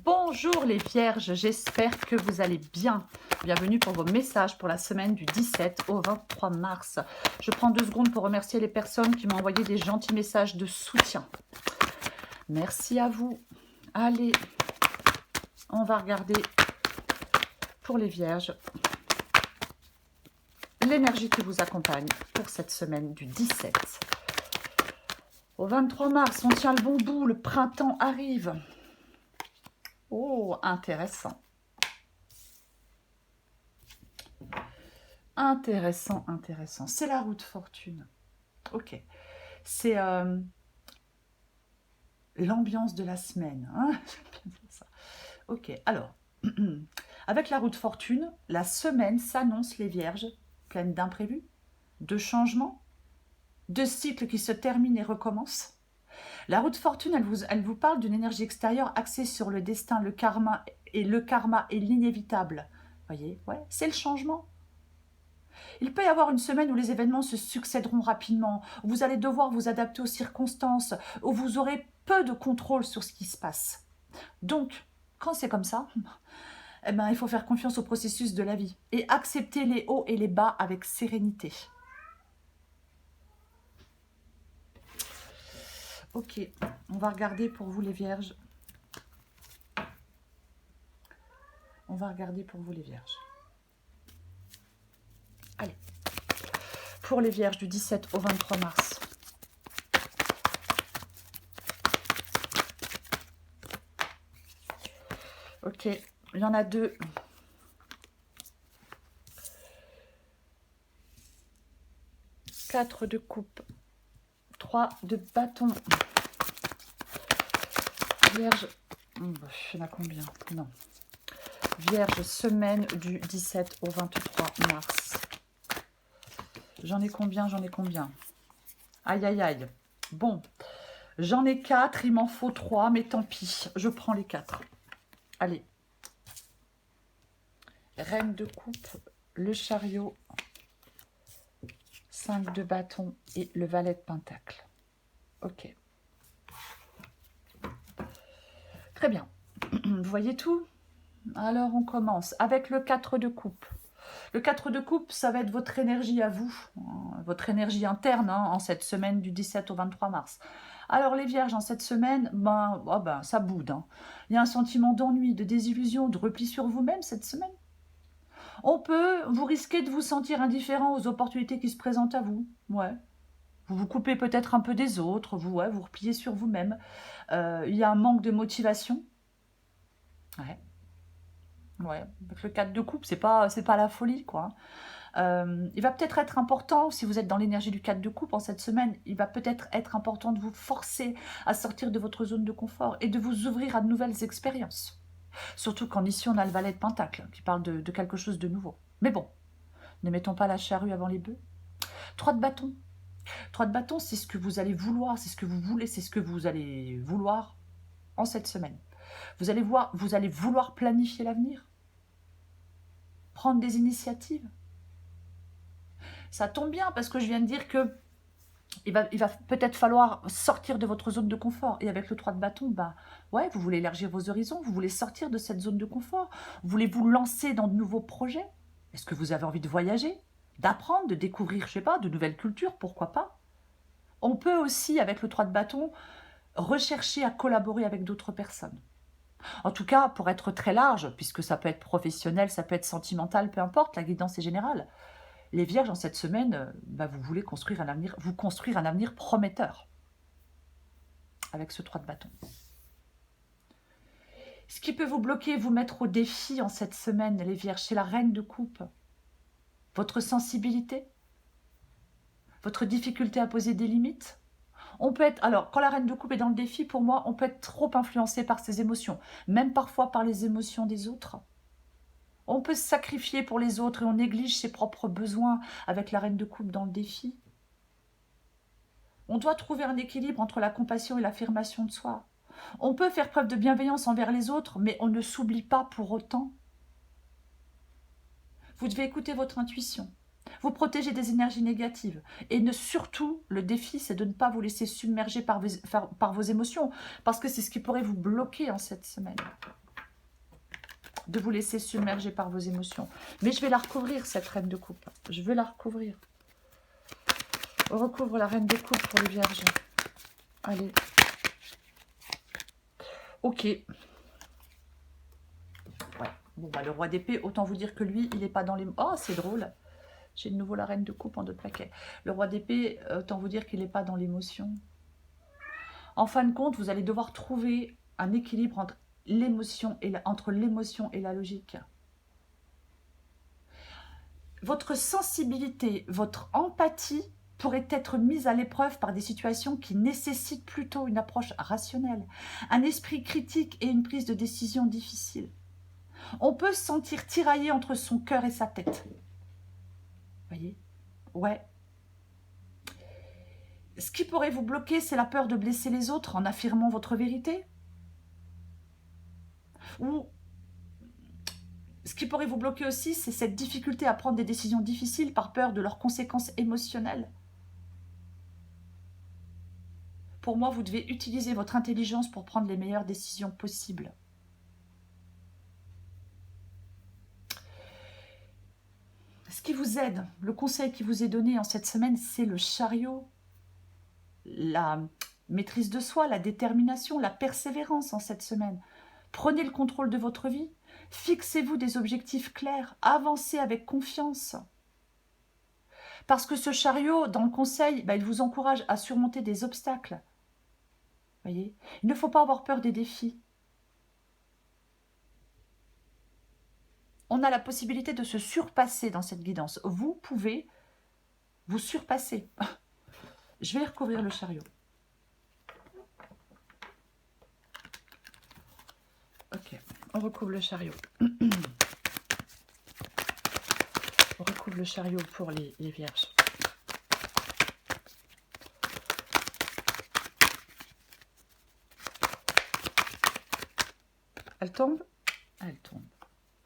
Bonjour les vierges, j'espère que vous allez bien. Bienvenue pour vos messages pour la semaine du 17 au 23 mars. Je prends 2 secondes pour remercier les personnes qui m'ont envoyé des gentils messages de soutien. Merci à vous. Allez, on va regarder pour les vierges l'énergie qui vous accompagne pour cette semaine du 17 au 23 mars. On tient le bon bout, le printemps arrive. Oh, intéressant. Intéressant, intéressant. C'est la roue de fortune. Ok. C'est l'ambiance de la semaine. Hein. J'aime bien dire ça. Ok, alors, avec la roue de fortune, la semaine s'annonce, les vierges, pleine d'imprévus, de changements, de cycles qui se terminent et recommencent. La roue de fortune, elle vous parle d'une énergie extérieure axée sur le destin, le karma et l'inévitable. Voyez, ouais, c'est le changement. Il peut y avoir une semaine où les événements se succéderont rapidement, où vous allez devoir vous adapter aux circonstances, où vous aurez peu de contrôle sur ce qui se passe. Donc, quand c'est comme ça, eh ben, il faut faire confiance au processus de la vie et accepter les hauts et les bas avec sérénité. Ok, on va regarder pour vous les vierges. On va regarder pour vous les vierges. Allez, pour les vierges du 17 au 23 mars. Ok, il y en a 2. 4 de coupe. 3 de bâton. Vierge, il y en a combien? Non. Vierge, semaine du 17 au 23 mars. J'en ai combien? J'en ai combien? Aïe, aïe, aïe. Bon, j'en ai 4, il m'en faut 3, mais tant pis, je prends les 4. Allez. Reine de coupe, le chariot, 5 de bâton et le valet de pentacle. Ok. Très bien. Vous voyez tout? Alors, on commence avec le 4 de coupe. Le 4 de coupe, ça va être votre énergie à vous, votre énergie interne en cette semaine du 17 au 23 mars. Alors, les vierges, en cette semaine, ça boude. Il y a un sentiment d'ennui, de désillusion, de repli sur vous-même cette semaine. Vous risquez de vous sentir indifférent aux opportunités qui se présentent à vous. Ouais. Vous vous coupez peut-être un peu des autres, vous repliez sur vous-même. Il y a un manque de motivation. Ouais. Ouais, avec le 4 de coupe, c'est pas la folie, quoi. Il va peut-être être important, si vous êtes dans l'énergie du 4 de coupe en cette semaine, il va peut-être être important de vous forcer à sortir de votre zone de confort et de vous ouvrir à de nouvelles expériences. Surtout quand ici on a le valet de pentacle qui parle de quelque chose de nouveau. Mais bon, ne mettons pas la charrue avant les bœufs. 3 de bâton. 3 de bâton, c'est ce que vous allez vouloir, c'est ce que vous voulez, c'est ce que vous allez vouloir en cette semaine. Vous allez vouloir planifier l'avenir, prendre des initiatives. Ça tombe bien parce que je viens de dire que il va peut-être falloir sortir de votre zone de confort. Et avec le 3 de bâton, ouais, vous voulez élargir vos horizons, vous voulez sortir de cette zone de confort. Voulez vous lancer dans de nouveaux projets? Est-ce que vous avez envie de voyager, d'apprendre, de découvrir, je sais pas, de nouvelles cultures, pourquoi pas? On peut aussi, avec le 3 de bâton, rechercher à collaborer avec d'autres personnes. En tout cas, pour être très large, puisque ça peut être professionnel, ça peut être sentimental, peu importe, la guidance est générale. Les vierges, en cette semaine, vous voulez construire un avenir prometteur avec ce 3 de bâton. Ce qui peut vous bloquer, vous mettre au défi en cette semaine, les vierges, c'est la reine de coupe. Votre sensibilité, votre difficulté à poser des limites. On peut être, alors, quand la reine de coupe est dans le défi, pour moi, on peut être trop influencé par ses émotions, même parfois par les émotions des autres. On peut se sacrifier pour les autres et on néglige ses propres besoins avec la reine de coupe dans le défi. On doit trouver un équilibre entre la compassion et l'affirmation de soi. On peut faire preuve de bienveillance envers les autres, mais on ne s'oublie pas pour autant. Vous devez écouter votre intuition, vous protéger des énergies négatives. Et surtout, le défi, c'est de ne pas vous laisser submerger par vos émotions, parce que c'est ce qui pourrait vous bloquer en cette semaine. de vous laisser submerger par vos émotions. Mais je vais la recouvrir, cette reine de coupe. Je veux la recouvrir. On recouvre la reine de coupe pour les vierges. Allez. Ok. Ouais. Bon, bah, le roi d'épée, autant vous dire que lui, il n'est pas dans les... Oh, c'est drôle. J'ai de nouveau la reine de coupe en 2 paquets. Le roi d'épée, autant vous dire qu'il n'est pas dans l'émotion. En fin de compte, vous allez devoir trouver un équilibre entre l'émotion et la logique. Votre sensibilité, votre empathie pourrait être mise à l'épreuve par des situations qui nécessitent plutôt une approche rationnelle, un esprit critique et une prise de décision difficile. On peut se sentir tiraillé entre son cœur et sa tête. Voyez? Ouais. Ce qui pourrait vous bloquer, c'est la peur de blesser les autres en affirmant votre vérité. Ou ce qui pourrait vous bloquer aussi, c'est cette difficulté à prendre des décisions difficiles par peur de leurs conséquences émotionnelles. Pour moi, vous devez utiliser votre intelligence pour prendre les meilleures décisions possibles. Ce qui vous aide, le conseil qui vous est donné en cette semaine, c'est le chariot, la maîtrise de soi, la détermination, la persévérance en cette semaine. Prenez le contrôle de votre vie, fixez-vous des objectifs clairs, avancez avec confiance. Parce que ce chariot, dans le conseil, il vous encourage à surmonter des obstacles. Voyez, il ne faut pas avoir peur des défis. On a la possibilité de se surpasser dans cette guidance. Vous pouvez vous surpasser. Je vais recouvrir le chariot. Ok, on recouvre le chariot. On recouvre le chariot pour les vierges. Elle tombe? Elle tombe.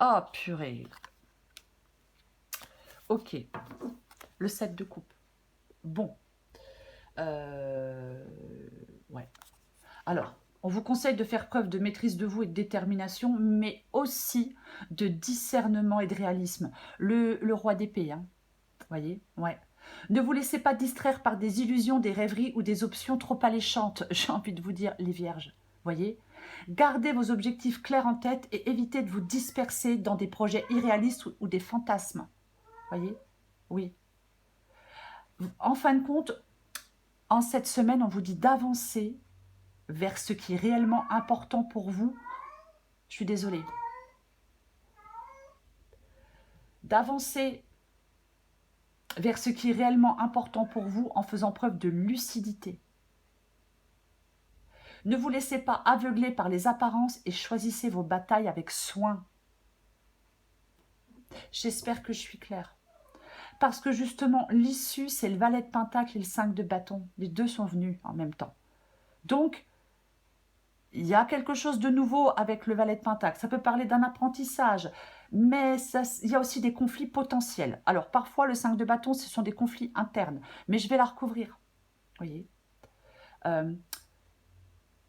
Ah, purée. Ok. Le 7 de coupe. Bon. Ouais. Alors, on vous conseille de faire preuve de maîtrise de vous et de détermination, mais aussi de discernement et de réalisme. Le roi d'épée, hein. Vous voyez? Ouais. Ne vous laissez pas distraire par des illusions, des rêveries ou des options trop alléchantes. J'ai envie de vous dire, les vierges. Voyez? Gardez vos objectifs clairs en tête et évitez de vous disperser dans des projets irréalistes ou des fantasmes. Voyez? Oui. En fin de compte, en cette semaine, on vous dit d'avancer vers ce qui est réellement important pour vous. Je suis désolée. D'avancer vers ce qui est réellement important pour vous en faisant preuve de lucidité. Ne vous laissez pas aveugler par les apparences et choisissez vos batailles avec soin. J'espère que je suis claire. Parce que justement, l'issue, c'est le valet de pentacle et le 5 de bâton. Les deux sont venus en même temps. Donc, il y a quelque chose de nouveau avec le valet de pentacle. Ça peut parler d'un apprentissage, mais il y a aussi des conflits potentiels. Alors, parfois, le 5 de bâton, ce sont des conflits internes. Mais je vais la recouvrir. Vous voyez,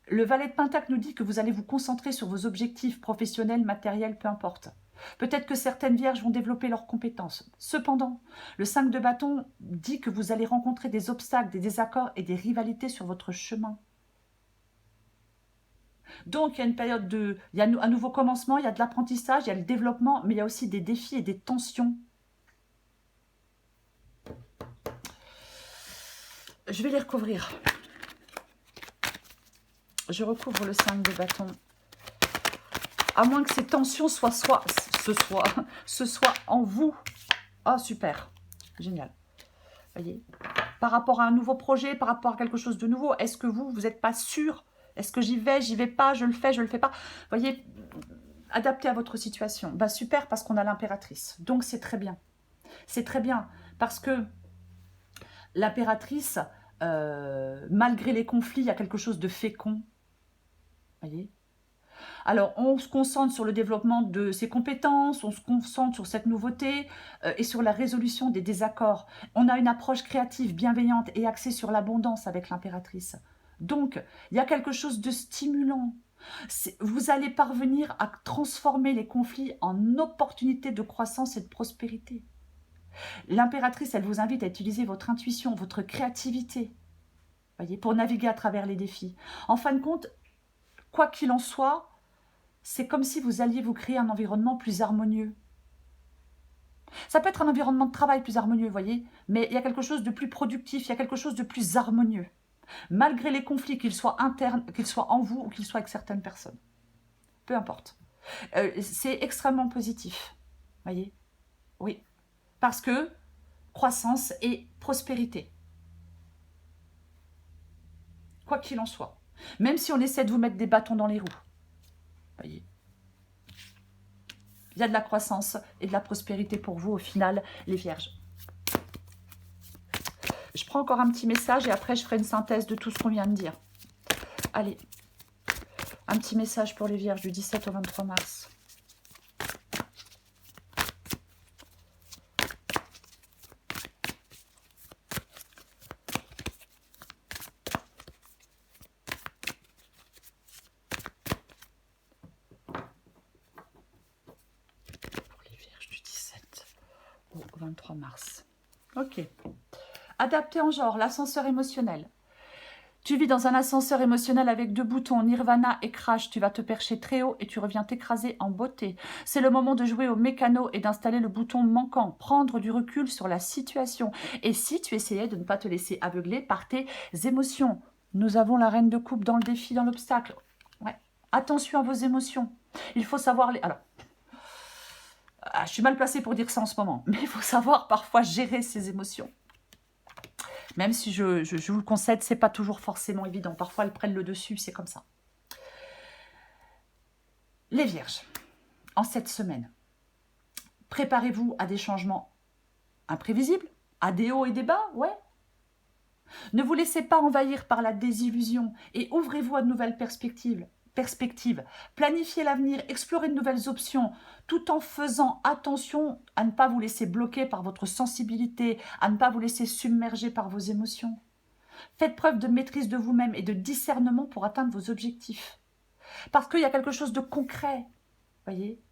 le valet de pentacle nous dit que vous allez vous concentrer sur vos objectifs professionnels, matériels, peu importe. Peut-être que certaines vierges vont développer leurs compétences. Cependant, le 5 de bâton dit que vous allez rencontrer des obstacles, des désaccords et des rivalités sur votre chemin. Donc, il y a une période de... Il y a un nouveau commencement, il y a de l'apprentissage, il y a le développement, mais il y a aussi des défis et des tensions. Je vais les recouvrir. Je recouvre le 5 de bâton. À moins que ces tensions ce soit en vous. Ah, super. Génial. Voyez. Par rapport à un nouveau projet, par rapport à quelque chose de nouveau, est-ce que vous n'êtes pas sûr? Est-ce que j'y vais pas, je le fais pas? Voyez, adapté à votre situation. Bah, super, parce qu'on a l'impératrice. Donc, c'est très bien. C'est très bien, parce que l'impératrice, malgré les conflits, il y a quelque chose de fécond. Voyez? Alors, on se concentre sur le développement de ses compétences, on se concentre sur cette nouveauté et sur la résolution des désaccords. On a une approche créative, bienveillante et axée sur l'abondance avec l'impératrice. Donc, il y a quelque chose de stimulant. Vous allez parvenir à transformer les conflits en opportunités de croissance et de prospérité. L'impératrice, elle vous invite à utiliser votre intuition, votre créativité, voyez, pour naviguer à travers les défis. En fin de compte, quoi qu'il en soit, c'est comme si vous alliez vous créer un environnement plus harmonieux. Ça peut être un environnement de travail plus harmonieux, voyez, mais il y a quelque chose de plus productif, il y a quelque chose de plus harmonieux, malgré les conflits, qu'ils soient internes, qu'ils soient en vous ou qu'ils soient avec certaines personnes. Peu importe. C'est extrêmement positif, voyez. Oui, parce que croissance et prospérité. Quoi qu'il en soit. Même si on essaie de vous mettre des bâtons dans les roues. Voyez. Il y a de la croissance et de la prospérité pour vous au final, les vierges. Je prends encore un petit message et après je ferai une synthèse de tout ce qu'on vient de dire. Allez, un petit message pour les vierges du 17 au 23 mars. Pour les vierges du 17 au 23 mars. Ok. Adapté en genre, l'ascenseur émotionnel. Tu vis dans un ascenseur émotionnel avec 2 boutons, Nirvana et Crash. Tu vas te percher très haut et tu reviens t'écraser en beauté. C'est le moment de jouer au mécano et d'installer le bouton manquant, prendre du recul sur la situation. Et si tu essayais de ne pas te laisser aveugler par tes émotions. Nous avons la reine de coupe dans le défi, dans l'obstacle. Ouais. Attention à vos émotions. Il faut savoir les... Alors, je suis mal placée pour dire ça en ce moment, mais il faut savoir parfois gérer ses émotions. Même si je vous le concède, c'est pas toujours forcément évident. Parfois, elles prennent le dessus, c'est comme ça. Les vierges, en cette semaine, préparez-vous à des changements imprévisibles, à des hauts et des bas, ouais. Ne vous laissez pas envahir par la désillusion et ouvrez-vous à de nouvelles perspectives. Planifiez l'avenir, explorez de nouvelles options, tout en faisant attention à ne pas vous laisser bloquer par votre sensibilité, à ne pas vous laisser submerger par vos émotions. Faites preuve de maîtrise de vous-même et de discernement pour atteindre vos objectifs. Parce qu'il y a quelque chose de concret, voyez.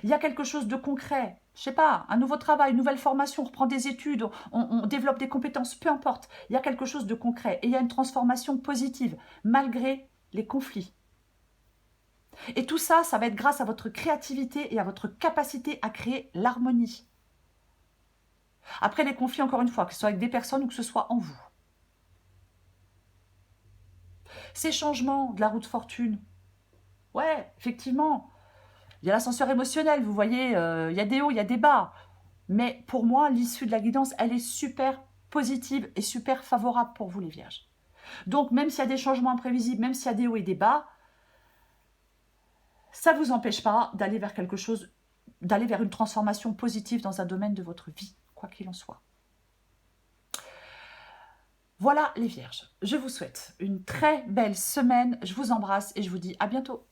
Il y a quelque chose de concret. Je sais pas, un nouveau travail, une nouvelle formation, on reprend des études, on développe des compétences, peu importe. Il y a quelque chose de concret et il y a une transformation positive, malgré les conflits. Et tout ça, ça va être grâce à votre créativité et à votre capacité à créer l'harmonie. Après les conflits, encore une fois, que ce soit avec des personnes ou que ce soit en vous. Ces changements de la roue de fortune, ouais, effectivement, il y a l'ascenseur émotionnel, vous voyez, il y a des hauts, il y a des bas. Mais pour moi, l'issue de la guidance, elle est super positive et super favorable pour vous, les vierges. Donc, même s'il y a des changements imprévisibles, même s'il y a des hauts et des bas, ça ne vous empêche pas d'aller vers quelque chose, d'aller vers une transformation positive dans un domaine de votre vie, quoi qu'il en soit. Voilà les vierges, je vous souhaite une très belle semaine, je vous embrasse et je vous dis à bientôt.